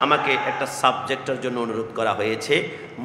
আমাকে একটা সাবজেক্টের জন্য অনুরোধ করা হয়েছে,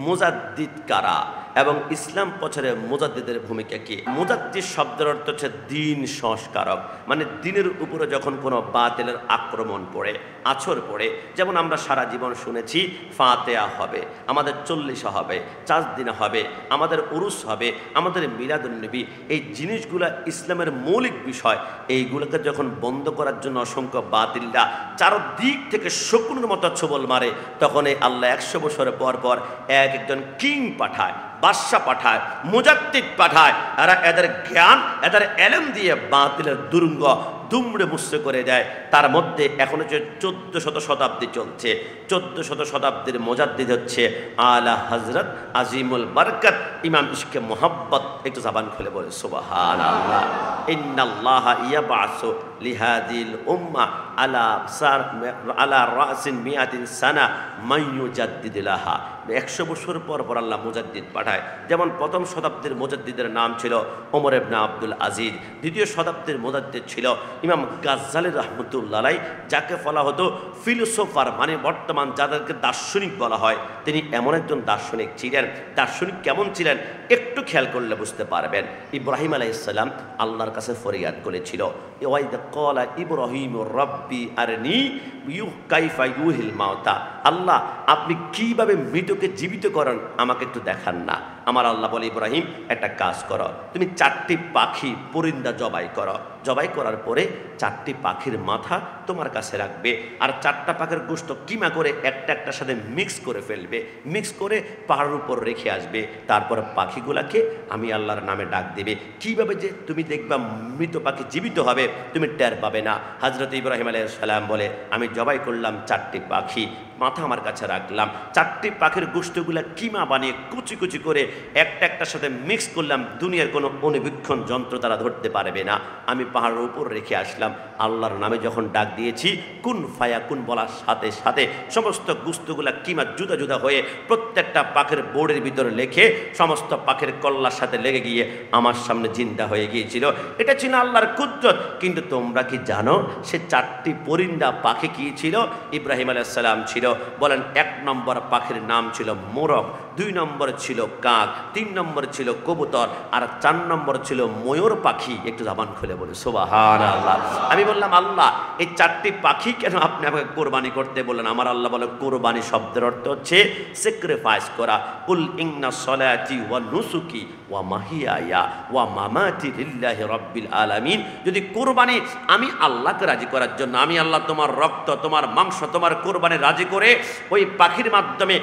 মুজাদ্দিদ কারা এবং ইসলাম প্রচারে মুজাদ্দিদের ভূমিকা কি। মুজাদ্দিদ শব্দের অর্থ হচ্ছে দিন সংস্কারক, মানে দিনের উপরে যখন কোনো বাতিলের আক্রমণ পড়ে, আছর পড়ে। যেমন আমরা সারা জীবন শুনেছি ফাতেহা হবে, আমাদের 40 হবে, 4 দিন হবে, আমাদের উরুস হবে, আমাদের মিলাদুন্নবী। এই জিনিসগুলা ইসলামের মৌলিক বিষয়। এইগুলোকে যখন বন্ধ করার জন্য অসংখ্য বাতিলরা চারদিক থেকে শকুনের মতো ছবল মারে, তখন এই আল্লাহ 100 বছর পর পর একজন কিং পাঠায়, বাদশা পাঠায়, মুজাদ্দিদ পাঠায়। এরা এদের জ্ঞান, এদের এলেম দিয়ে বাতিলের দুরঙ্গ দুমড়ে মুসড়ে করে দেয়। তার মধ্যে এখন হচ্ছে 1400 শতাব্দী চলছে। 1400 শতাব্দীর মুজাদ্দিদ হচ্ছে আলা হযরত আজিমুল বরকত ইমাম ইশকে মোহাব্বত। একটু জবান খুলে বলে সুবহানাল্লাহ। ইন্নাল্লাহা ইয়াবআসু লিহাদিল উম্মাহ আলা রাসিন মিয়াতিন সানা মান ইউজাদ্দিদ লাহা। 100 বছর পর পর আল্লাহ মুজাদ্দিদ পাঠায়। যেমন প্রথম শতাব্দীর মুজাদ্দিদের নাম ছিল ওমর ইবনে আব্দুল আজিজ। দ্বিতীয় শতাব্দীর মুজাদ্দিদ ছিল ইমাম গাজ্জালি রাহমাতুল্লাহ আলাইহি, যাকে বলা হতো ফিলোসোফার, মানে বর্তমান যাদেরকে দার্শনিক বলা হয়। তিনি এমন একজন দার্শনিক ছিলেন। দার্শনিক কেমন ছিলেন একটু খেয়াল করলে বুঝতে পারবেন। ইব্রাহিম আলাইহিস সালাম আল্লাহর কাছে ফরিয়াদ করেছিল, ওয়াইদ ক্বালা ইব্রাহিম রাব্বি আরনি কাইফা ইউহিল মাউতা। আল্লাহ, আপনি কিভাবে মৃতকে জীবিত করেন আমাকে একটু দেখান না। আমার আল্লাহ বলে, ইব্রাহিম একটা কাজ করো, তুমি 4টি পাখি পরিন্দা জবাই করো। জবাই করার পরে 4টি পাখির মাথা তোমার কাছে রাখবে, আর 4টা পাখির গোশত কিমা করে একটা একটার সাথে মিক্স করে ফেলবে। মিক্স করে পাহাড়ের উপর রেখে আসবে। তারপর পাখিগুলাকে আমি আল্লাহর নামে ডাক দেবে। কিভাবে যে তুমি দেখবা মৃত পাখি জীবিত হবে তুমি টের পাবে না। হযরত ইব্রাহিম আলাইহিস সালাম বলে, আমি জবাই করলাম 4টি পাখি, মাথা আমার কাছে রাখলাম, 4টি পাখির গোশতগুলা কিমা বানিয়ে কুচি কুচি করে একটা একটার সাথে মিক্স করলাম। দুনিয়ার কোনো অনুবীক্ষণ যন্ত্র তারা ধরতে পারবে না। আমি পাহাড়ের উপর রেখে আসলাম। আল্লাহর নামে যখন ডাক দিয়েছি, কুন ফায়াকুন বলার সাথে সাথে সমস্ত গোশতগুলা কিমা জুদা জুদা হয়ে প্রত্যেকটা পাখির বোর্ডের ভিতরে লেখে সমস্ত পাখির কল্লার সাথে লেগে গিয়ে আমার সামনে জিন্দা হয়ে গিয়েছিল। এটা ছিল আল্লাহর কুদরত। কিন্তু তোমরা কি জানো সে 4টি পরিন্দা পাখি কি ছিল? ইব্রাহিম আলাইহিস সালাম ছিল। বলেন, 1 নম্বর পাখির নাম ছিল মোরগ, 2 নম্বর ছিল কাক, 3 নম্বর ছিল কবুতর, আর 4 নম্বর ছিল ময়ূর পাখি। একটু জবান খুলে বলে সুবহানাল্লাহ। আমি বললাম, আল্লাহ, এই 4টি পাখি কেন আপনি আমাকে কোরবানি করতে বললেন? আমার আল্লাহ বলে, কোরবানি শব্দের অর্থ হচ্ছে স্যাক্রিফাইস করা। কুল ইন্না সলাতি ওয়া নুসুকি ওয়া মাহিয়ায়া ওয়া মামাতি লিল্লাহি রাব্বিল আলামিন। যদি কোরবানি আমি আল্লাহকে রাজি করার জন্য, আমি আল্লাহ তোমার রক্ত, তোমার মাংস, তোমার কোরবানি রাজি করে ওই পাখির মাধ্যমে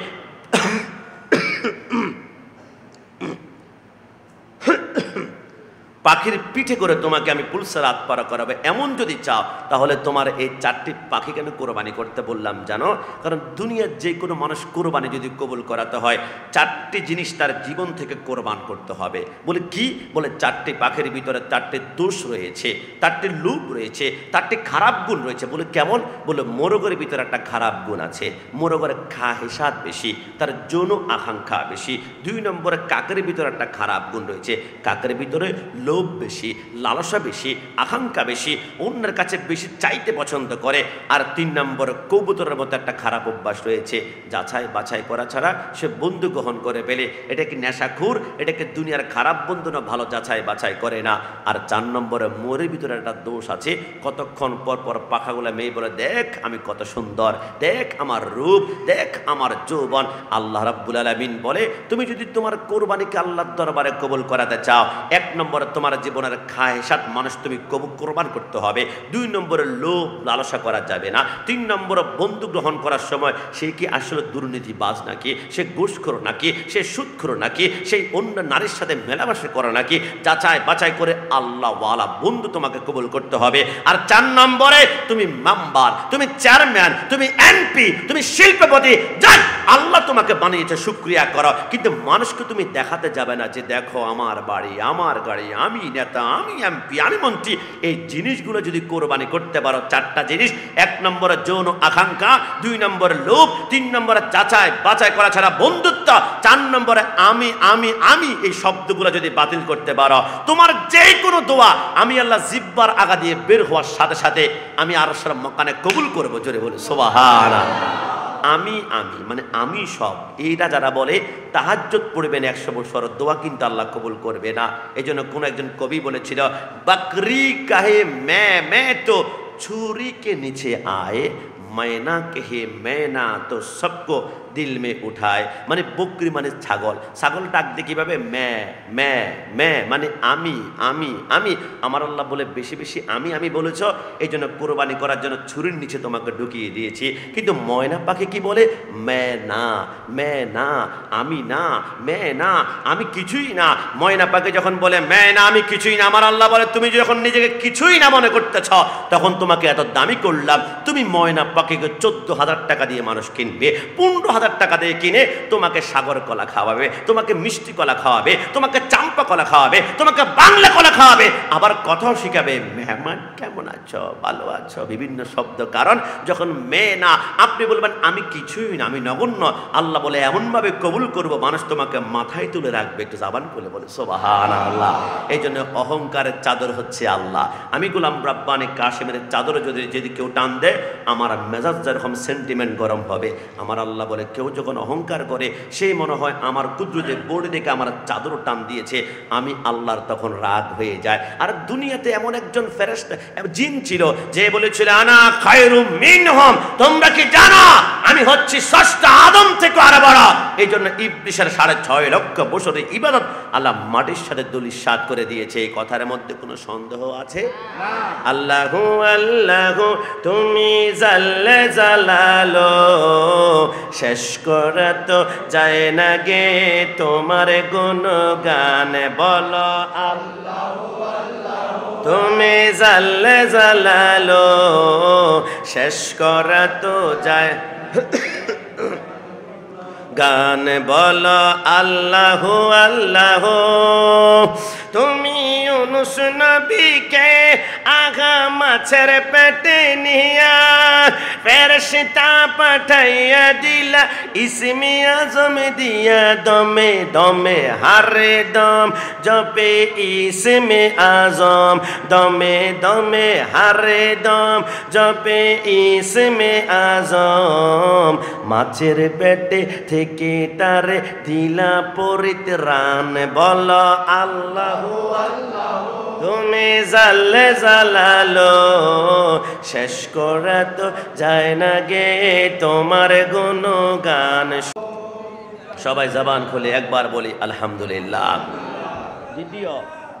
পাখির পিঠে করে তোমাকে আমি পুলসারাত পার করাবো, এমন যদি চাও তাহলে তোমার এই 4টি পাখি কেন কোরবানি করতে বললাম জানো? কারণ দুনিয়ার যে কোনো মানুষ কোরবানি যদি কবুল করাতে হয় 4টি জিনিস তার জীবন থেকে কোরবান করতে হবে। বলে কি? বলে 4টি পাখির ভিতরে 4টি দোষ রয়েছে, 4টি লোভ রয়েছে, 4টি খারাপ গুণ রয়েছে। বলে কেমন? বলে মোরগের ভিতরে একটা খারাপ গুণ আছে। মোরগের খাহেসাত বেশি, তার যৌন আকাঙ্ক্ষা বেশি। 2 নম্বরে কাকের ভিতরে একটা খারাপ গুণ রয়েছে, কাকের ভিতরে লোভ বেশি, লালসা বেশি, আকাঙ্ক্ষা বেশি, অন্যের কাছে বেশি চাইতে পছন্দ করে। আর 3 নম্বর কবুতরের মতো একটা খারাপ অভ্যাস রয়েছে, যাচাই বাছাই করা ছাড়া সে বন্ধু গ্রহণ করে ফেলে। এটা কি নেশাখোর, এটাকে দুনিয়ার খারাপ বন্ধু না, ভালো যাচাই বাছাই করে না। আর 4 নম্বরে মোরের ভিতরে একটা দোষ আছে, কতক্ষণ পর পর পাখাগুলা মেয়ে বলে, দেখ আমি কত সুন্দর, দেখ আমার রূপ, দেখ আমার যৌবন। আল্লাহ রাব্বুল আলামিন বলে, তুমি যদি তোমার কোরবানিকে আল্লাহর দরবারে কবুল করাতে চাও, 1 নম্বরে তোমার জীবনের খাহেসাত মানুষ তুমি কোরবান করতে হবে। 2 নম্বরে লোভ লালসা করা যাবে না। 3 নম্বরে বন্ধু গ্রহণ করার সময় সে কি আসলে দুর্নীতিবাজ নাকি, সে ঘুষখোর নাকি, সে সুদখোর নাকি, সেই অন্য নারীর সাথে মেলামেশা করে নাকি, যাচাই বাছাই করে আল্লাহ ওয়ালা বন্ধু তোমাকে কবুল করতে হবে। আর 4 নম্বরে তুমি মেম্বার, তুমি চেয়ারম্যান, তুমি এমপি, তুমি শিল্পপতি, যাক আল্লাহ তোমাকে বানিয়েছে, শুকরিয়া করো। কিন্তু মানুষকে তুমি দেখাতে যাবে না যে দেখো আমার বাড়ি, আমার গাড়ি, আমি নেতা, আমি এমপি, আমি মন্ত্রী। এই জিনিসগুলো যদি কোরবানি করতে পারো, 4টা জিনিস, 1 নম্বরে যৌন আকাঙ্ক্ষা, 2 নম্বরে লোভ, 3 নম্বরে যাচাই বাছাই করা ছাড়া বন্ধুত্ব, 4 নম্বরে আমি আমি আমি, এই শব্দগুলো যদি বাতিল করতে পারো, তোমার যে কোনো দোয়া আমি আল্লাহ জিব্বার আগা দিয়ে বের হওয়ার সাথে সাথে আমি আরশের মকানে কবুল করবো। জোরে বলে সুবহানাল্লাহ। আমি আমি মানে আমি সব, এইটা যারা বলে তাহাজ্জুদ পড়বেন 100 বছর, দোয়া কিন্তু আল্লাহ কবুল করবে না। এই জন্য কোন একজন কবি বলেছিল, বকরি কাহে মে তো ছুরি কে নিচে আয়ে, मैना कहे मैना तो सबको दिल में उठाए। মানে বকরি মানে ছাগল, ছাগল ডাক দিয়ে কিভাবে মে মানে আমি আমি আমি। আমার আল্লাহ বলে বেশি বেশি আমি আমি বলেছ, এই জন্য কোরবানি করার জন্য ছুরির নিচে তোমাকে ঢুকিয়ে দিয়েছি। কিন্তু ময়না পাখি কি বলে? মে না আমি না, মে না আমি কিছুই না। ময়না পাখি যখন বলে মে না আমি কিছুই না, আমার আল্লাহ বলে তুমি যখন নিজেকে কিছুই না মনে করতেছ তখন তোমাকে এত দামি করলাম। তুমি ময়না পাখিকে 14,000 টাকা দিয়ে মানুষ কিনবে, 15,000 টাকা দিয়ে কিনে তোমাকে সাগর কলা খাওয়াবে, তোমাকে মিষ্টি কলা খাওয়াবে, তোমাকে চাম্পা কলা খাওয়াবে, তোমাকে বাংলা কলা খাওয়াবে, আবার কথাও শিখাবে। মেহমান কেমন আছো, ভালো আছো, বিভিন্ন শব্দ। কারণ যখন মেয়ে না আপনি বলবেন আমি কিছুই না, আমি নগণ্য, আল্লাহ বলে এমনভাবে কবুল করব মানুষ তোমাকে মাথায় তুলে রাখবে। একটু জাবান খুলে বলে সুবহানাল্লাহ। এই জন্য অহংকারের চাদর হচ্ছে আল্লাহ। আমি গোলাম রাব্বানি কাশিমের চাদর যদি কেউ টান দেয় আমার মেজাজ যেরকম সেন্টিমেন্ট গরম হবে। আমার আল্লাহ বলে কেউ যখন অহংকার করে সেই মনে হয় আমার কুদরতে বোর্ড দেখে আমার চাদর টান দিয়েছে, আমি আল্লাহর তখন রাগ হয়ে যায়। আর দুনিয়াতে এমন একজন ফেরেশতা জিন ছিল যে বলেছিল আনা খায়রুম মিনহুম, তোমরা কি জানো আমি হচ্ছি ষষ্ঠ আদম থেকে আরো বড়। এই জন্য ইবলিসের 6.5 লক্ষ বছরের ইবাদত আল্লাহ মাটির সাথে ধূলিসাৎ করে দিয়েছে। এই কথার মধ্যে কোনো সন্দেহ আছে? আল্লাহু আল্লাহু তুমি জাল্লে জালালো, শেষ করা তো যায় না গে তোমার গুণগান বলো আল্লাহু আল্লাহু তুমি জাল্লে জালালো, শেষ করা তো যায় গান বলো আল্লাহু আল্লাহু। তুমি ইউনুস নবীকে আগা মাছের পেটে নিয়া ফেরেশতা পাঠাইয়া দিলা, ইসমি আজম দিয়া দমে দমে হারে দম জপে ইসমে আজম, দমে দমে হারে দম জপে ইসমে আজম। মাছের পেটে থেকে তারে দিলা পরিত্রাণ বলো আল্লাহু আল্লাহু তুমি জাল্লে জালালো, শেষ করা তো যায় না গে তোমার গুণগান। সবাই জবান খুলে একবার বলি আলহামদুলিল্লাহ।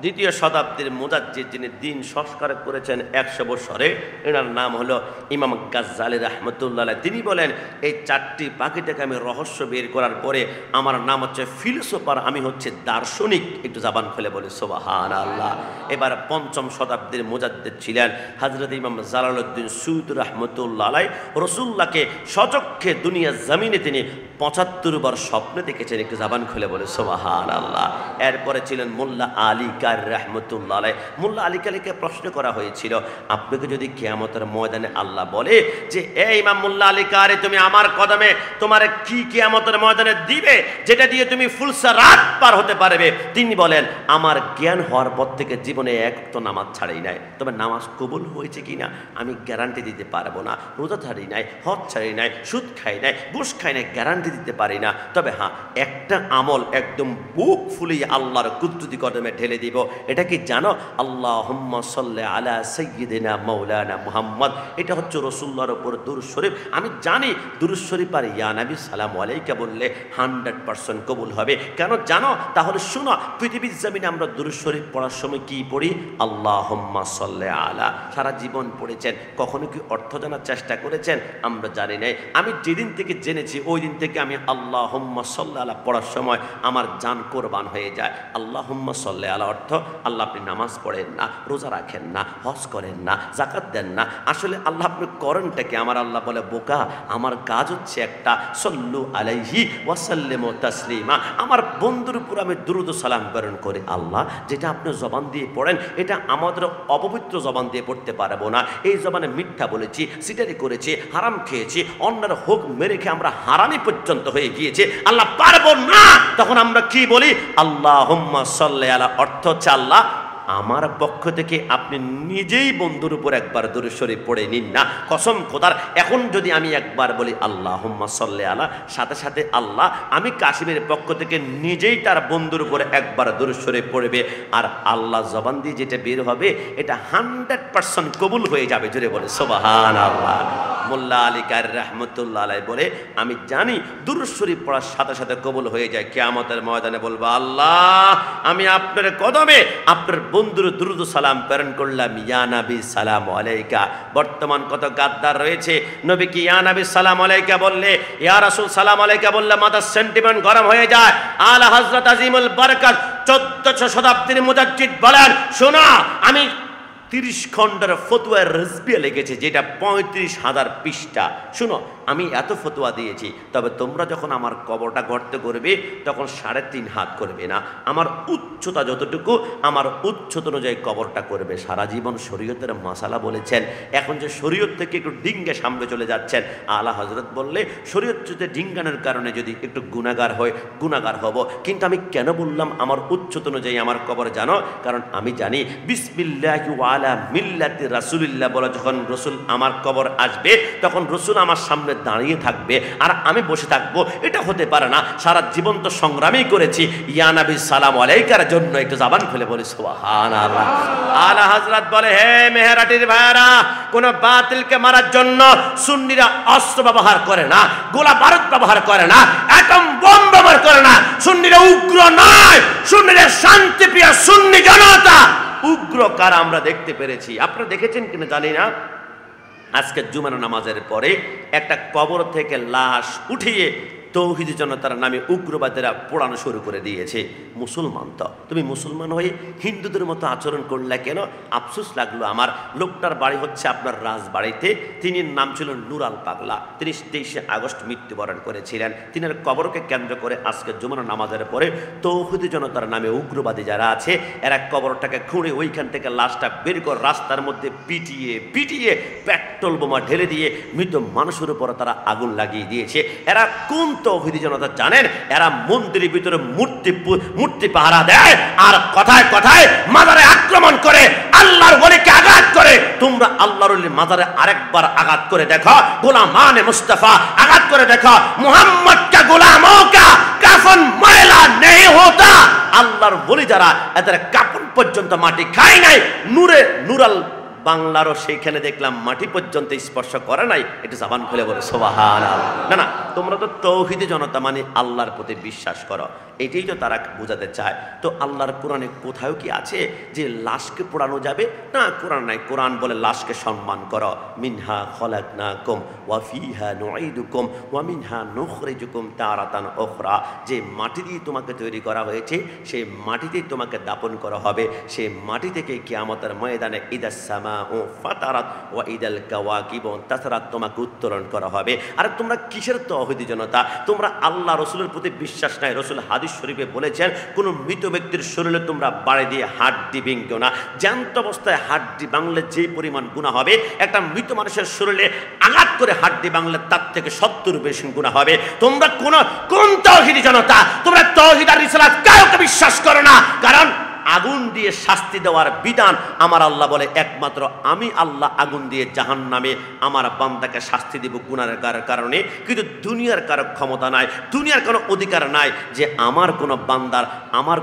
দ্বিতীয় শতাব্দীর মুজাদ্দিদ যিনি দিন সংস্কার করেছেন 100 বছরে, এনার নাম হলো ইমাম গাজ্জালি রাহমাতুল্লাহ আলাইহি। তিনি বলেন এই 4টি পাখি থেকে আমি রহস্য বের করার পরে আমার নাম হচ্ছে ফিলোসোফার, আমি হচ্ছে দার্শনিক। একটু জবান খুলে বলি সুবহানাল্লাহ। এবার 5ম শতাব্দীর মুজাদ্দিদ ছিলেন হযরত ইমাম জালালউদ্দিন সুয়ুতী রাহমাতুল্লাহ আলাইহি। রাসূলুল্লাহকে সচক্ষে দুনিয়া জমিনে তিনি 75 বার স্বপ্নে দেখেছেন। একটু জবান খুলে বলে সুবহানাল্লাহ। এরপরে ছিলেন মোল্লা আলী রাহমাতুল্লাহ আলাইহি। মোল্লা আলী কারীকে প্রশ্ন করা হয়েছিল আপনাকে যদি কিয়ামতের ময়দানে আল্লাহ বলে যে এই ইমাম মোল্লা আলী কারী তুমি আমার কদমে তোমার কি কিয়ামতের ময়দানে দিবে যেটা দিয়ে তুমি ফুলসা রাত পার হতে পারবে, তিনি বলেন আমার জ্ঞান হওয়ার পর থেকে জীবনে এক ওয়াক্ত নামাজ ছাড়ি নাই, তবে নামাজ কবুল হয়েছে কিনা আমি গ্যারান্টি দিতে পারবো না। রোজা ছাড়ি নাই, হজ ছাড়ি নাই, সুদ খাই নাই, ঘুষ খাই নাই, গ্যারান্টি দিতে পারি না। তবে হ্যাঁ একটা আমল একদম বুক ফুলিয়ে আল্লাহর কুদরতি কদমে ঢেলে দিব। এটা কি জানো? আল্লাহুম্মা সাল্লি আলা সাইয়্যিদিনা মাওলানা মুহাম্মদ। এটা হচ্ছে রাসূলুল্লাহর উপর দুরূদ শরীফ। আমি জানি দুরূদ শরীফ আর ইয়া নবী সালামু আলাইকা বললে 100% কবুল হবে। কেন জানো? তাহলে শোনো, পৃথিবীর জমিনে আমরা দুরূদ শরীফ পড়ার সময় কি পড়ি? আল্লাহুম্মা সাল্লি আলা। সারা জীবন পড়েছেন, কখনো কি অর্থ জানার চেষ্টা করেছেন? আমরা জানি নাই। আমি যেদিন থেকে জেনেছি ওই দিন থেকে আমি আল্লাহুম্মা সাল্লি আলা পড়ার সময় আমার জান কোরবান হয়ে যায়। আল্লাহুম্মা সাল্লি আলা অর্থ আল্লাহ আপনি নামাজ পড়েন না, রোজা রাখেন না, হজ করেন না, যাকাত দেন না। আসলে আল্লাহ আপনি করেনটাকে? আমার আল্লাহ বলে বোকা, আমার কাজ হচ্ছে একটা, সল্লু আলাইহি ওয়া সাল্লিমু তাসলিমা। আমার বন্ধুর উপর আমি দুরূদ ও সালাম প্রেরণ করি। আল্লাহ যেটা আপনি জবান দিয়ে পড়েন এটা আমাদের অপবিত্র জবান দিয়ে পড়তে পারবো না। এই জবানে মিথ্যা বলেছি, সিটারি করেছি, হারাম খেয়েছি, অন্যের হোক মেরে খেয়ে আমরা হারামি পর্যন্ত হয়ে গিয়েছে, আল্লাহ পারবো না। তখন আমরা কি বলি? আল্লাহুম্মা সাল্লি আলা অর্থ হচ্ছে আল্লাহ আমার পক্ষ থেকে আপনি নিজেই বন্ধুর উপর একবার দরুদ শরীফ পড়ে নিন না। কসম খোদার, এখন যদি আমি একবার বলি আল্লাহুম্মা সাল্লি আলা, সাথে সাথে আল্লাহ আমি কাশিমের পক্ষ থেকে নিজেই তার বন্ধুর উপর একবার দরুদ শরীফ পড়বে, আর আল্লাহ জবান দিয়ে যেটা বের হবে এটা 100% কবুল হয়ে যাবে। জোরে বলে সুবহানাল্লাহ। মোল্লা আলী কারি রাহমাতুল্লাহ আলাইহি বলে, আমি জানি দুরূদ শরীফ পড়ার সাথে সাথে কবুল হয়ে যায়। কিয়ামতের ময়দানে বলবো, আল্লাহ আমি আপনার কদমে আপনার বন্ধুর দুরূদ সালাম প্রেরণ করলাম, ইয়া নবী সালাম আলাইকা। বর্তমান কত গাদ্দার রয়েছে, নবী কি ইয়া নবী সালাম আলাইকা বললে, ইয়া রাসূল সালাম আলাইকা বললে মাথার সেন্টিমেন্ট গরম হয়ে যায়। আলা হযরত আজিমুল বারাকাত 1400 শতাব্দীর মুজাদ্দিদ বলেন, শোনা আমি 30 খণ্ডের ফতোয়া রিজভিয়া লিখেছি, যেটা 35,000 পৃষ্ঠা। শুনো, আমি এত ফতোয়া দিয়েছি, তবে তোমরা যখন আমার কবরটা গর্ত করবে তখন 3.5 হাত করবে না, আমার উচ্চতা যতটুকু আমার উচ্চতা অনুযায়ী কবরটা করবে। সারা জীবন শরীয়তের মাসালা বলেছেন, এখন যে শরীয়ত থেকে একটু ডিঙ্গে সামনে চলে যাচ্ছেন। আলা হযরত বললে শরীয়ত যদি ডিঙ্গানোর কারণে যদি একটু গুনাহগার হয়, গুনাহগার হব, কিন্তু আমি কেন বললাম আমার উচ্চতা অনুযায়ী আমার কবর? জানো, কারণ আমি জানি বিসমিল্লাহি ওয়া আলা মিল্লাতি রাসূলিল্লাহ বলে যখন রসুল আমার কবর আসবে তখন রসুল আমার সামনে দাঁড়িয়ে থাকবে আর আমি বসে থাকবো, এটা হতে পারে না। সারা জীবন তো সংগ্রামই করেছি ইয়া নবী সালাম আলাইকার জন্য। একটু জবান খুলে বলি সুবহানাল্লাহ। আলা হযরত বলে, হে মেহেরাটির ভাইরা, কোন বাতিলকে মারার জন্য সুন্নিরা অস্ত্র ব্যবহার করে না, গোলা বারুদ ব্যবহার করে না, অ্যাটম বোম ব্যবহার করে না। সুন্নিরা উগ্র নয়, সুন্নিরা শান্তিপ্রিয় সুন্নি জনতা। উগ্র কারা আমরা দেখতে পেরেছি, আপনারা দেখেছেন কিনা জানি না। আজকে জুমার নামাজের পরে একটা কবর থেকে লাশ উঠিয়ে তৌহিদি জনতার নামে উগ্রবাদীরা পোড়ানো শুরু করে দিয়েছে। মুসলমান তো, তুমি মুসলমান হয়ে হিন্দুদের মতো আচরণ করলে কেন? আফসোস লাগলো আমার। লোকটার বাড়ি হচ্ছে আপনার রাজবাড়িতে, তিনি নাম ছিল নুরাল পাগলা, তিনি 23শে আগস্ট মৃত্যুবরণ করেছিলেন। তিনার কবরকে কেন্দ্র করে আজকে জুমার নামাজের পরে তৌহিদি জনতার নামে উগ্রবাদী যারা আছে এরা কবরটাকে খুঁড়ে ওইখান থেকে লাশটা বের করে রাস্তার মধ্যে পিটিয়ে পিটিয়ে পেট্রোল বোমা ঢেলে দিয়ে মৃত মানুষের উপর তারা আগুন লাগিয়ে দিয়েছে। এরা কোন তৌহিদি জনতা জানেন? এরা মন্দিরের ভিতরে মূর্তি পাহারা দেয় আর কথায় কথায় মাজারে আক্রমণ করে, আল্লাহর ওলিকে আঘাত করে। তোমরা আল্লাহর ওলির মাজারে আরেকবার আঘাত করে দেখো, গোলামানে মুস্তাফা আঘাত করে দেখো, মুহাম্মদ কা গোলামোं का কাফন ময়লা নেই হোতা। আল্লাহর ওলি যারা এদের কাপড় পর্যন্ত মাটি খায় নাই, নুরাল বাংলারও সেইখানে দেখলাম মাটি পর্যন্ত স্পর্শ করে নাই। একটু জবান খুলে বলে সুবহানাল্লাহ। না না, তোমরা তো তৌহিদি জনতা মানে আল্লাহর প্রতি বিশ্বাস করো, এটাই তো তারা বোঝাতে চায়। তো আল্লাহর কোরআনে কোথাও কি আছে যে লাশকে পোড়ানো যাবে? না, কোরআন নাই। কোরআন বলে লাশকে সম্মান করো। মিনহা খলাকনাকুম ওয়া ফিহা নুঈদুকুম ওয়া মিনহা নুখরিজুকুম তারাতান উখরা। যে মাটি দিয়ে তোমাকে তৈরি করা হয়েছে সেই মাটিতেই তোমাকে দাপন করা হবে। সেই মাটি থেকে কিয়ামতের ময়দানে ইদাস সামাউ ফাতারাত ওয়া ইদাল কাওয়াকিবু তাসরাত তোমাকে উত্তোলন করা হবে। আর তোমরা কিসের তৌহিদি জনতা? তোমরা আল্লাহ রসুলের প্রতি বিশ্বাস নাই। রসুল হাদিস শরীফে বলেছেন, কোন মৃত ব্যক্তির শরীরে তোমরা বাড়ি দিয়ে হাড্ডি ভেঙো না। জ্যান্ত অবস্থায় হাড্ডি ভাঙলে যে পরিমাণ গুনাহ হবে, একটা মৃত মানুষের শরীরে আঘাত করে হাড্ডি ভাঙলে তার থেকে 70 বেশি গুনাহ হবে। তোমরা কোন তৌহিদি জনতা? তোমরা তৌহিদ আর রিসালাত কাউকে বিশ্বাস করো না। কারণ আগুন দিয়ে শাস্তি দেওয়ার বিধান আমার আল্লাহ বলে, একমাত্র আমি আল্লাহ আগুন দিয়ে জাহান্নামে আমার বান্দাকে শাস্তি দিব গুনাহের কারণে। কিন্তু দুনিয়ার কারো ক্ষমতা নাই, দুনিয়ার কোনো অধিকার নাই যে আমার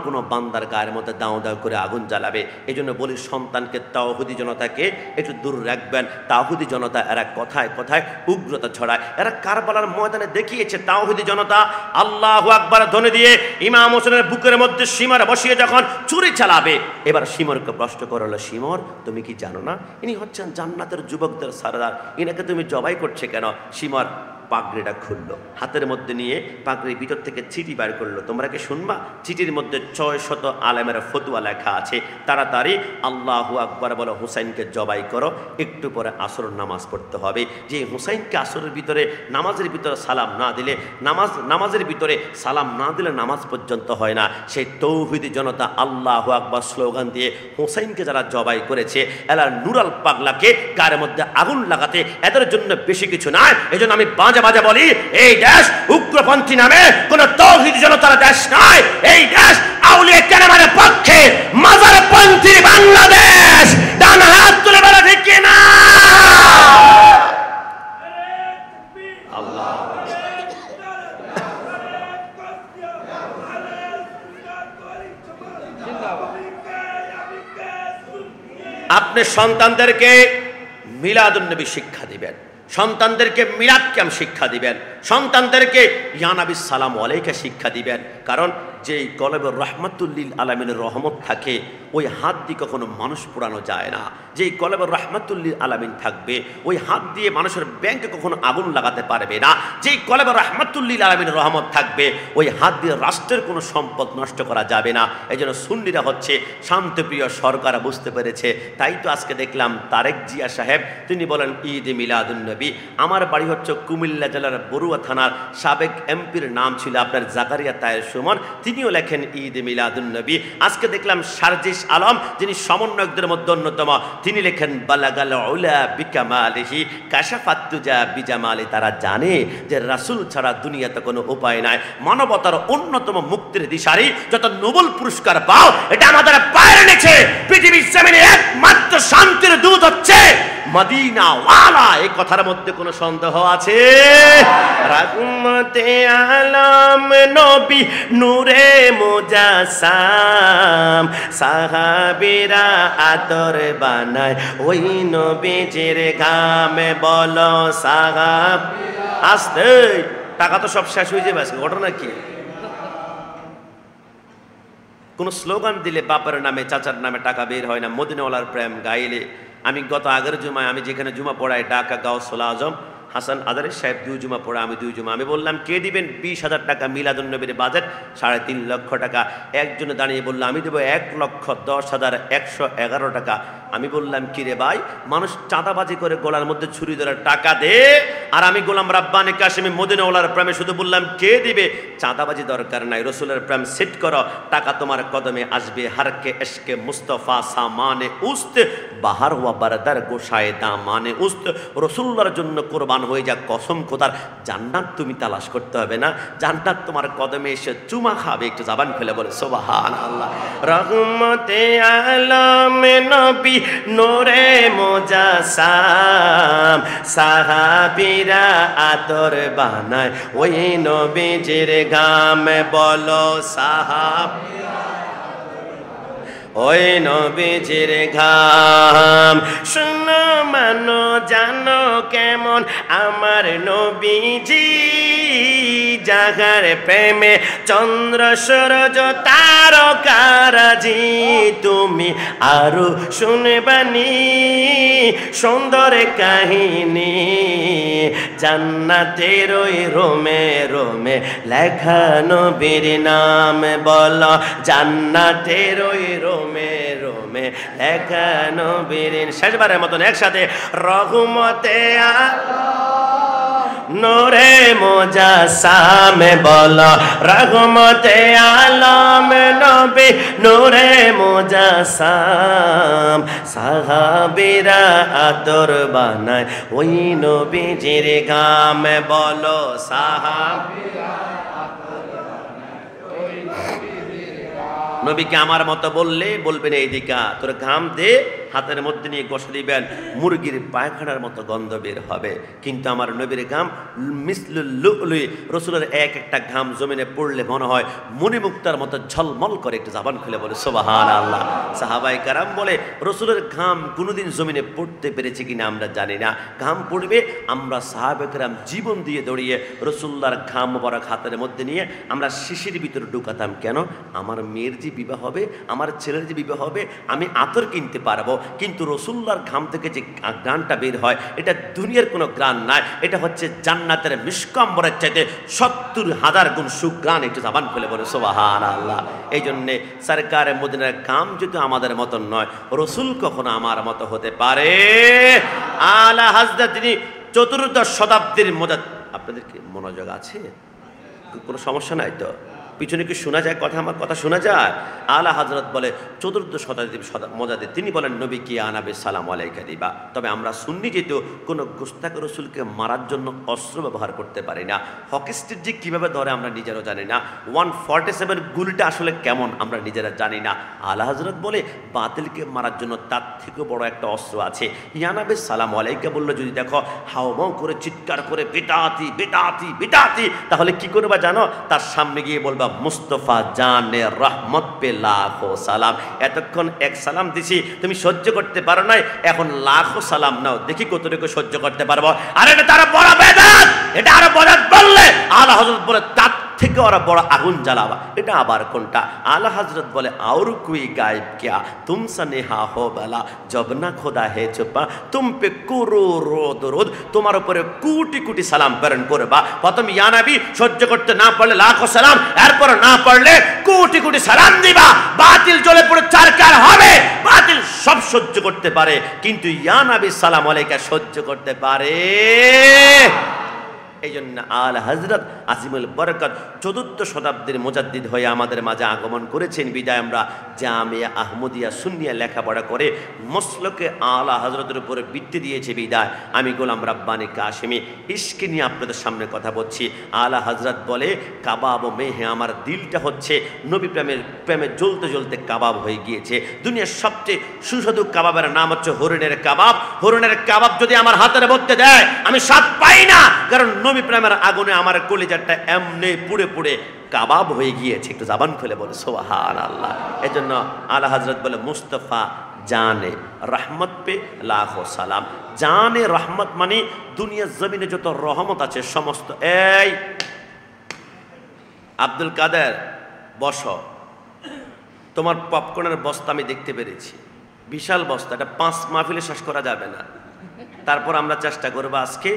কোনো বান্দার গায়ের মধ্যে দাও দাও করে আগুন জ্বালাবে। এই জন্য বলি সন্তানকে তাওহিদি জনতাকে একটু দূর রাখবেন। তাওহিদি জনতা এরা কথায় কথায় উগ্রতা ছড়ায়। এরা কারবালার ময়দানে দেখিয়েছে তাওহিদি জনতা আল্লাহু আকবার ধ্বনি দিয়ে ইমাম হোসেনের বুকের মধ্যে সীমার বসিয়ে যখন চুরি চালাবে। এবার শিমরকে প্রশ্ন করলো, শিমর তুমি কি জানো না ইনি হচ্ছেন জান্নাতের যুবকদের সরদার, ইনাকে তুমি জবাই করছে কেন? শিমর পাগড়িটা খুললো, হাতের মধ্যে নিয়ে পাগড়ির ভিতর থেকে চিঠি বের করলো। তোমরা কি শুনবা? চিঠির মধ্যে 600 আলেমের ফতোয়া লেখা আছে। তাড়াতাড়ি আল্লাহু আকবার বলো, হুসাইনকে জবাই করো, একটু পরে আসর নামাজ পড়তে হবে। যে হুসাইনকে আসরের ভিতরে নামাজের ভিতরে সালাম না দিলে নামাজের ভিতরে সালাম না দিলে নামাজ পর্যন্ত হয় না। সেই তৌহিদি জনতা আল্লাহু আকবার স্লোগান দিয়ে হুসাইনকে যারা জবাই করেছে, এরা নুরাল পাগলাকে গায়ের মধ্যে আগুন লাগাতে এদের জন্য বেশি কিছু নাই। এই জন্য আমি মাঝে মাঝে বলি, এই দেশ উগ্রপন্থী নামে কোন তৌহিদি জনতার দেশ নয়, এই দেশ আউলিয়া কেরামের পক্ষে মাজারপন্থী বাংলাদেশ। ডান হাত তুলে বলা ঠিক কিনা? আপনি সন্তানদেরকে মিলাদুন্নবী শিক্ষা দিবেন, সন্তানদেরকে মিলাদ কিয়াম শিক্ষা দিবেন, সন্তানদেরকে ইয়া নবী সালামু আলাইকা শিক্ষা দিবেন। কারণ যেই কলবে রহমাতুল্লিল আলামিনের রহমত থাকে, ওই হাত দিয়ে কখনো মানুষ পোড়ানো যায় না। যেই কলবে রহমাতুল্লিল আলামিন থাকবে, ওই হাত দিয়ে মানুষের ব্যাংকে কখনো আগুন লাগাতে পারবে না। যেই কলবে রহমাতুল্লিল আলামিনের রহমত থাকবে, ওই হাত দিয়ে রাষ্ট্রের কোনো সম্পদ নষ্ট করা যাবে না। এই জন্য সুন্নিরা হচ্ছে শান্তপ্রিয় সরকার, বুঝতে পেরেছে। তাই তো আজকে দেখলাম তারেক জিয়া সাহেব তিনি বলেন ঈদ মিলাদুন্নবী। আমার বাড়ি হচ্ছে কুমিল্লা জেলার বড়ুয়া থানার সাবেক এমপির নাম ছিল আপনার জাকারিয়া তায়ের সুমন, তিনিও লেখেন ঈদ মিলাদুন্নবী। আজকে দেখলাম সার্জিস আলম, যিনি সমন্বয়কদের মধ্যে অন্যতম, তিনি লেখেন বালাগাল উলা বিকামালিহি কাশাফাত তুজা বিজামালি। তারা জানে যে রাসূল ছাড়া দুনিয়াতে কোনো উপায় নাই, মানবতার অন্যতম মুক্তির দিশারি যত নোবেল পুরস্কার পাও, এটা আমাদের পায়ের নিচে পৃথিবীর জমিনে একমাত্র শান্তির দূত হচ্ছে মদিনা ওয়ালা। এই কথার মধ্যে কোনো সন্দেহ আছে? রাহমতে আলম নবী নূরে মুজাসসাম, সাহাবীরা আতর বানায় ওই নবীজির ঘামে। বলো সাহাব আসতে, টাকা তো সব শেষ হয়ে যাবে। আজকে ঘটনা কি? কোন স্লোগান দিলে বাপের নামে চাচার নামে টাকা বের হয় না। মদিনাওয়ালার প্রেম গাইলে, আমি গত আগের জুমায়, আমি যেখানে জুমা পড়াই ঢাকা গাউসুল আজম হাসান আদারি সাহেব 2 জুমা পড়ে, আমি 2 জুমা। আমি বললাম কে দিবেন? 20,000 টাকা মিলাদুন্নবীর বাজেট, 3.5 লক্ষ টাকা। একজনে দাঁড়িয়ে বললো আমি দেবো 1,10,111 টাকা। আমি বললাম কি রে ভাই, মানুষ চাঁদাবাজি করে গলার মধ্যে ছুরি ধরে টাকা দে, আর আমি গোলাম রাব্বানী কাশিমি মদিনাওয়ালার প্রেমে শুধু বললাম কে দিবে? চাঁদাবাজি দরকার নাই, রসুলের প্রেম সেট করো, টাকা তোমার কদমে আসবে। হারকে এশকে মুস্তফা সামানে উস্ত, বাহার ওয়া বারদার গোসায় দামানে উস্ত। রসুল্লাহর জন্য কোরবান হয়ে যা, কসম খোদার জান্নাত তুমি তালাশ করতে হবে না, জান্নাত তোমার কদমে এসে চুমা খাবে। একটু জবান খুলে বলে সুবহানাল্লাহ। রহমতে আলম নবী নূরে মুজাসসাম, সাহাবীরা আতর বানায় ওই নবীজির ঘামে। বলো সাহাবীরা ওই নবীজির ঘাম। শোনো মানো জানো কেমন আমার নবীজি, জাগার প্রেমে চন্দ্র সূরজ তারকারাজি। তুমি আরো শুনবানি সুন্দর কাহিনী, জান্নাতের ওই রোমে রোমে লেখা নবীর নাম। বলো জান্নাতের ওই রোমে রোমে লেখা নবীর। শেষবারের মতন একসাথে, রহমতে নূরে মুজাসসাম। বলো রহমতে আলম নবী নূরে মুজাসসাম, সাহাবীরা আতর বানায় ওই নবীজির ঘামে। বলো সাহাবীরা নবীকে আমার মতো বললে বলবেন এইদিকা তোর ঘাম দে, হাতের মধ্যে নিয়ে ঘষে দিবেন, মুরগির পায়খানার মতো গন্ধ বের হবে। কিন্তু আমার নবীর ঘাম মিসলুল লুলুই, রসুলের এক একটা ঘাম জমিনে পড়লে মনে হয় মণিমুক্তার মতো ঝলমল করে। একটু জবান খুলে বলে সুবহানাল্লাহ। সাহাবায়ে কেরাম বলে রসুলের ঘাম কোনোদিন জমিনে পড়তে পেরেছে কিনা আমরা জানি না। ঘাম পড়বে, আমরা সাহাবায়ে কেরাম জীবন দিয়ে দৌড়িয়ে রসুল্লাহর ঘাম মোবারক হাতের মধ্যে নিয়ে আমরা শিশির ভিতরে ঢুকাতাম। কেন? আমার মেয়ের যে বিবাহ হবে, আমার ছেলের যে বিবাহ হবে, আমি আতর কিনতে পারবো। কিন্তু রসুল্লাহর ঘাম থেকে যে গ্রানটা বের হয়, এটা দুনিয়ার কোনো গ্রান নাই, এটা হচ্ছে জান্নাতের মিষ্কাম্বরের চাইতে 70,000 গুণ সুগ্রান। একটু জবান খুলে বলে সুবহানাল্লাহ। এই জন্যে সরকারে মদিনার ঘাম যদি আমাদের মতন নয়, রসুল কখনো আমার মতো হতে পারে? আলা হাজরত তিনি 14দশ শতাব্দীর মজাদ। আপনাদের কি মনোযোগ আছে? কোনো সমস্যা নাই তো? পিছনে কি শোনা যায় কথা? আমার কথা শোনা যায়? আলা হযরত বলে 14 শতাব্দীর মোজাদ্দিদ, তিনি বলেন নবী কি আনাবে সালাম আলাইকা দিবা। তবে আমরা সুন্নি যেহেতু কোনো গুস্তাখ রাসূলকে মারার জন্য অস্ত্র ব্যবহার করতে পারি না, হকি স্টিক যে কীভাবে ধরে আমরা নিজেরাও জানি না, 147 গুলিটা আসলে কেমন আমরা নিজেরা জানি না। আলা হযরত বলে বাতিলকে মারার জন্য তার থেকেও বড় একটা অস্ত্র আছে। ইয়ানাবে সালাম আলাইকা বললো যদি দেখো হাওমাও করে চিৎকার করে বিদাতি বিদাতি বিদাতি, তাহলে কি করবা জানো? তার সামনে গিয়ে বলবা মুস্তফা জানে রহমত পে লাখো সালাম। এতক্ষণ এক সালাম দিছি, তুমি সহ্য করতে পারো নাই, এখন লাখো সালাম নাও, দেখি কতটুকু সহ্য করতে পারবো। আর এটা তারা বড় বেদাত, এটা আরো বেদাত বললে আলা হযরত বলে তার থেকে ওরা বড় আগুন জ্বালাবা। এটা আবার কোনটা? আলা হযরত বলে और कोई गायब क्या तुमसे नेहा हो भला जब ना खुदा है चुपा तुम पे करोड़ो दरूद, তোমার উপরে কোটি কোটি সালাম প্রেরণ করবা। প্রথম ইয়া নবী সহ্য করতে না পারলে লাখো সালাম, এরপর না পারলে কোটি কোটি সালাম দিবা। বাতিল জ্বলে পড়ে চারকার হবে, বাতিল সব সহ্য করতে পারে, কিন্তু ইয়া নবী সালাম আলাইকা সহ্য করতে পারে। এই জন্য আলা হযরত আজিমুল বরকত 14 শতাব্দীর মুজাদ্দিদ হয়ে আমাদের মাঝে আগমন করেছেন। বিদায় আমরা জামিয়া আহমদিয়া সুন্নিয়া লেখাপড়া করে মসলকে আলা হযরতের উপরে বৃত্তি দিয়েছে। বিদায় আমি গোলাম রাব্বানী কাশেমি ইশকে নিয়ে আপনাদের সামনে কথা বলছি। আলা হযরত বলে কাবাব মেহে আমার দিলটা হচ্ছে নবী প্রেমে জ্বলতে জ্বলতে কাবাব হয়ে গিয়েছে। দুনিয়ার সবচেয়ে সুস্বাদু কাবাবের নাম হচ্ছে হরিণের কাবাব। হরিণের কাবাব যদি আমার হাতের মধ্যে দেয় আমি স্বাদ পাই না, কারণ নবী প্রেমের আগুনে আমার কলিজাটা এমনি পুড়ে পুড়ে কাবাব হয়ে গিয়েছে। একটু জবান খুলে বলে সুবহানাল্লাহ। এজন্য আলা হযরত বলে মুস্তাফা জানে রহমত পে লাখো সালাম। জানে রহমত মানে দুনিয়ার জমিনে যত রহমত আছে সমস্ত। এই আব্দুল কাদের বসো, তোমার পপকর্নের বস্তা আমি দেখতে পেরেছি, বিশাল বস্তা, এটা 5 মাহফিলে শেষ করা যাবে না। তারপর আমরা চেষ্টা করবো আজকে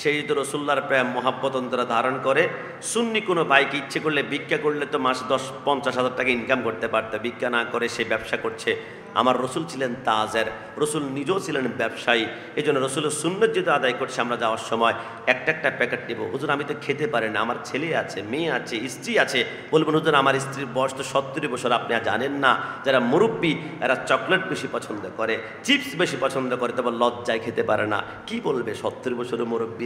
সেই তো রসুল্লাহর প্রেম মহাব্বত অন্তরে ধারণ করে সুন্নি কোনো ভাইকে ইচ্ছে করলে ভিক্ষা করলে তো মাসে 10-50 হাজার টাকা ইনকাম করতে পারতো, ভিক্ষা না করে সে ব্যবসা করছে। আমার রসুল ছিলেন তাজের, রসুল নিজেও ছিলেন ব্যবসায়ী। এই জন্য রসুলের সুন্নত যেহেতু আদায় করছে আমরা যাওয়ার সময় একটা প্যাকেট নেবো। হুজুর আমি তো খেতে পারি না, আমার ছেলে আছে, মেয়ে আছে, স্ত্রী আছে। বলবেন হুজুর আমার স্ত্রীর বয়স তো 70 বছর, আপনি আর জানেন না যারা মুরব্বী এরা চকলেট বেশি পছন্দ করে, চিপস বেশি পছন্দ করে, তবে লজ্জায় খেতে পারে না। কি বলবে 70 বছরের মুরব্বী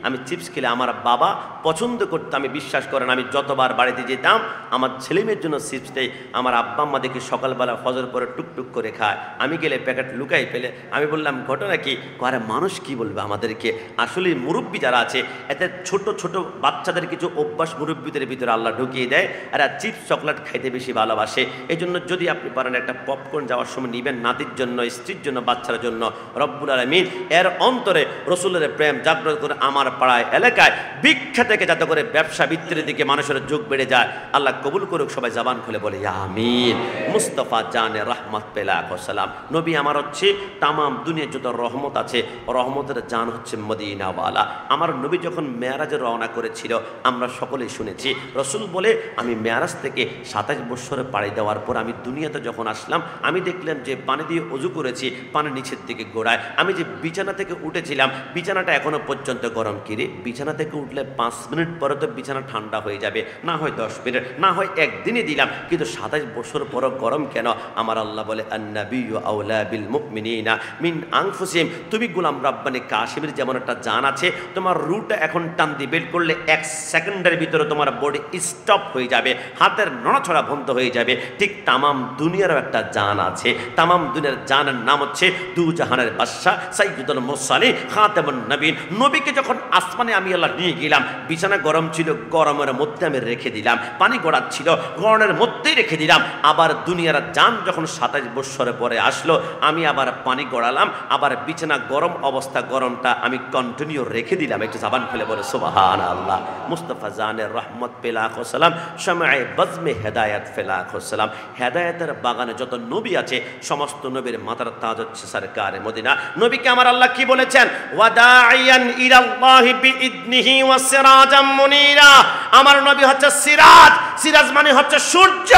আমি চিপস খেলে আমার বাবা পছন্দ করতে আমি বিশ্বাস করেন আমি যতবার বাড়িতে যেতাম আমার ছেলে মেয়ের জন্য চিপস দেয়। আমার আব্বা আম্মা দেখি সকালবেলা ফজর পরে টুকটুক করে খায়, আমি গেলে প্যাকেট লুকাই ফেলে। আমি বললাম ঘটনা কি? আরে মানুষ কি বলবে আমাদেরকে। আসলে মুরব্বী যারা আছে এতে ছোট ছোট বাচ্চাদের কিছু অভ্যাস মুরব্বীদের ভিতরে আল্লাহ ঢুকিয়ে দেয়, এরা চিপস চকলেট খাইতে বেশি ভালোবাসে। এই জন্য যদি আপনি পারেন একটা পপকর্ন যাওয়ার সময় নিবেন, নাতির জন্য, স্ত্রীর জন্য, বাচ্চার জন্য। রব্বুল আলামিন এর অন্তরে রসুলের প্রেম জাগ্রত করে আমার পাড়ায় এলাকায় ভিক্ষা থেকে যাতে করে ব্যবসা বৃত্তির দিকে মানুষের যোগ বেড়ে যায় আল্লাহ কবুল করুক। সবাই জবান খুলে বলে আমিন। মুস্তাফা জানে রহমত পে লাখো সালাম। নবী আমার হচ্ছে তামাম দুনিয়ার যত রহমত আছে রহমতের জান হচ্ছে মদিনাওয়ালা। আমার নবী যখন মেয়ারাজে রওনা করেছিল আমরা সকলেই শুনেছি। রসুল বলে আমি মেয়ারাজ থেকে 27 বছরে পাড়ি দেওয়ার পর আমি দুনিয়াতে যখন আসলাম আমি দেখলাম যে পানি দিয়ে অজু করেছি, পানি নিচের দিকে গোড়ায়। আমি যে বিছানা থেকে উঠেছিলাম বিছানাটা এখনো পর্যন্ত গরম। কিরে বিছানা থেকে উঠলে 5 মিনিট পরে তো বিছানা ঠান্ডা হয়ে যাবে, না হয় 10 মিনিট, না হয় একদিনই দিলাম, কিন্তু 27 বছর পরও গরম কেন? আমার আল্লাহ বলে আন্নাবিয়্যু আওলা বিল মুমিনিনা মিন আনফুসিহিম। তুমি গোলাম রাব্বানী কাশিমের যেমন একটা জান আছে, তোমার রুটা এখন টান দিয়ে বের করলে 1 সেকেন্ডের ভিতরে তোমার বডি স্টপ হয়ে যাবে, হাতের নড়াছড়া বন্ধ হয়ে যাবে। ঠিক তামাম দুনিয়ারও একটা জান আছে। তামাম দুনিয়ার জানের নাম হচ্ছে দু জাহানের বাদশা সাইয়্যিদুল মুরসালিন খাতামুন নবীন। নবীকে যখন আসমানে আমি আল্লাহ নিয়ে গেলাম, বিছানা গরম ছিল, গরমের মধ্যে আমি রেখে দিলাম, পানি গড়াচ্ছিল, গরমের মধ্যেই রেখে দিলাম। আবার দুনিয়ার জান যখন 27 বছরের পরে আসলো আমি আবার পানি গড়ালাম, আবার বিছানা গরম অবস্থা, গরমটা আমি কন্টিনিউ রেখে দিলাম। একটু জবান খুলে বলে সুবহানাল্লাহ। মুস্তাফা জানের রহমত পে লাখো সালাম, শামায়ে বজমে হেদায়েত পে লাখো সালাম। হেদায়েতের বাগানে যত নবী আছে সমস্ত নবীর মাথার তাজ হচ্ছে সরকারে মদিনা। নবীকে আমার আল্লাহ কি বলেছেন? ওয়াদাইয়ান ইলাল্লাহি বিইذনিহি ওয়া সিরাজাম মুনীরা। আমার নবী হচ্ছে সিরাজ, সিরাজ মানে হচ্ছে সূর্য,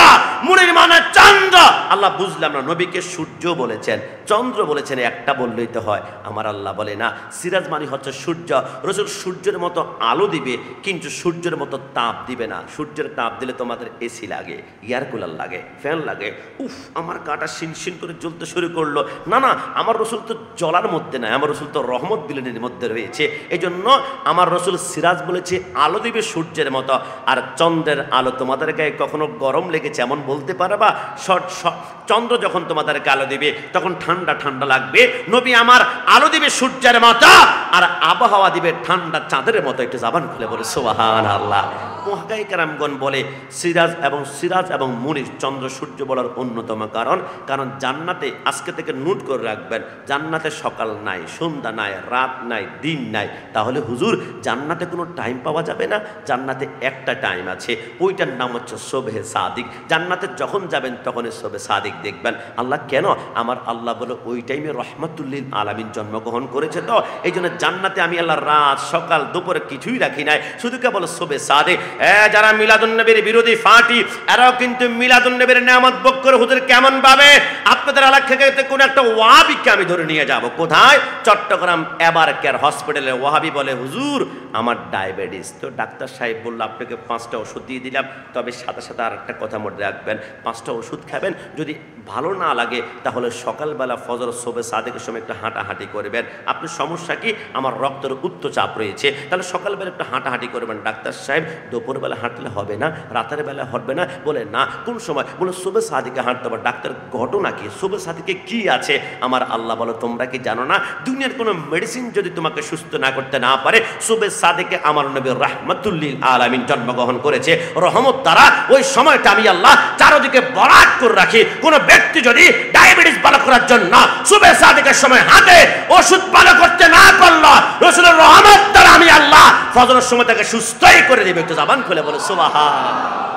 মুনির মানে চন্দ্র। আল্লাহ বুঝলাম না, নবীকে সূর্য বলেছেন, চন্দ্র বলেছেন, একটা বললেই তো হয়। আমার আল্লাহ বলে না, সিরাজ মানে হচ্ছে সূর্য। রসুল সূর্যের মতো আলো দিবে, কিন্তু সূর্যের মতো তাপ দিবে না। সূর্যের তাপ দিলে তোমাদের এসি লাগে, এয়ার কুলার লাগে, ফ্যান লাগে। উফ, আমার গাটা শিনশিন করে জ্বলতে শুরু করলো। না না, আমার রসুল তো জ্বলার মধ্যে নাই, আমার রসুল তো রহমত বিলীনের মধ্যে রয়েছে। এই জন্য আমার রসুল সিরাজ বলেছে আলো দিবে সূর্যের মতো। আর চন্দ্রের আলো তোমাদের গায়ে কখনো গরম লেগেছে এমন বলতে পারবা? চন্দ্র যখন তোমাদেরকে আলো দিবে তখন ঠান্ডা ঠান্ডা লাগবে। নবী আমার আলো দিবে সূর্যের মতো, আর আবহাওয়া দিবে ঠান্ডা চাঁদের মতো। একটু জাবান খুলে বলে সুবহানাল্লাহ। মুহাক্কিক কেরামগণ বলে সিরাজ এবং মুনির, চন্দ্র সূর্য বলার অন্যতম কারণ জান্নাতে, আজকে থেকে নোট করে রাখবেন, জান্নাতে সকাল নাই, সন্ধ্যা নাই, রাত নাই, দিন নাই। তাহলে হুজুর জান্নাতে কোনো টাইম পাওয়া যাবে না? জান্নাতে একটা টাইম আছে, ওইটার নাম হচ্ছে শোবে সাদিক। জান্নাতে যখন যাবেন তখনই শোবে সাদিক দেখবেন। আল্লাহ কেন? আমার আল্লাহ বলে ওই টাইমে রহমাতুল্লিল আলামিন জন্মগ্রহণ করেছে। তো এই জন্য জান্নাতে আমি আল্লাহ রাত সকাল দুপুরে কিছুই রাখি নাই, শুধু কেবল শোবে সাদিক। যারা মিলাদুন নবীর বিরোধী ফাটি, এরাও কিন্তু মিলাদুন নবীর নেয়ামত ভোগ করে হুজুর কেমন ভাবে? আপনাদের এলাকাতে কোন একটা ওয়াহাবিকে আমি ধরে নিয়ে যাব। কোথায়? চট্টগ্রাম এবার কেয়ার হসপিটালে। ওয়াহাবি বলে হুজুর আমার ডায়াবেটিস। তো ডাক্তার সাহেব বলল আপনাকে 5টা ওষুধ দিয়ে দিলাম, তবে সাথে সাথে আর একটা কথা মনে রাখবেন, 5টা ওষুধ খাবেন, যদি ভালো না লাগে তাহলে সকালবেলা ফজর শোবে সাদেকের সময় একটু হাঁটাহাঁটি করবেন। আপনার সমস্যা কি? আমার রক্তের উচ্চ চাপ রয়েছে, তাহলে সকালবেলা একটু হাঁটাহাঁটি করবেন। ডাক্তার সাহেব দুপুরবেলা হাঁটলে হবে না, রাতের বেলা হাঁটবে না? বলে না। কোন সময়? বলে শোবে সাদিকে হাঁটতে হবে। ডাক্তার ঘটনা কি? শোবে সাদিকে কি আছে? আমার আল্লাহ বলো তোমরা কি জানো না, দুনিয়ার কোনো মেডিসিন যদি তোমাকে সুস্থ না করতে না পারে, শোবে সাদিকে আমার নবী রাহমাতুল্লিল আলামিন জন্মগ্রহণ করেছে। রহমত দ্বারা ওই সময়টা আমি আল্লাহ চারদিকে বরাত করে রাখি। কোন ব্যক্তি যদি ডায়াবেটিস ভালো করার জন্য শোবে সাদিকের সময় হাঁটে, ওষুধ ভালো করতে না পারলো, রাসূলের রহমত দ্বারা আমি আল্লাহ ফজরের সময় তাকে সুস্থই করে দেবে। একটু জবান খুলে বলে সুবহানাল্লাহ।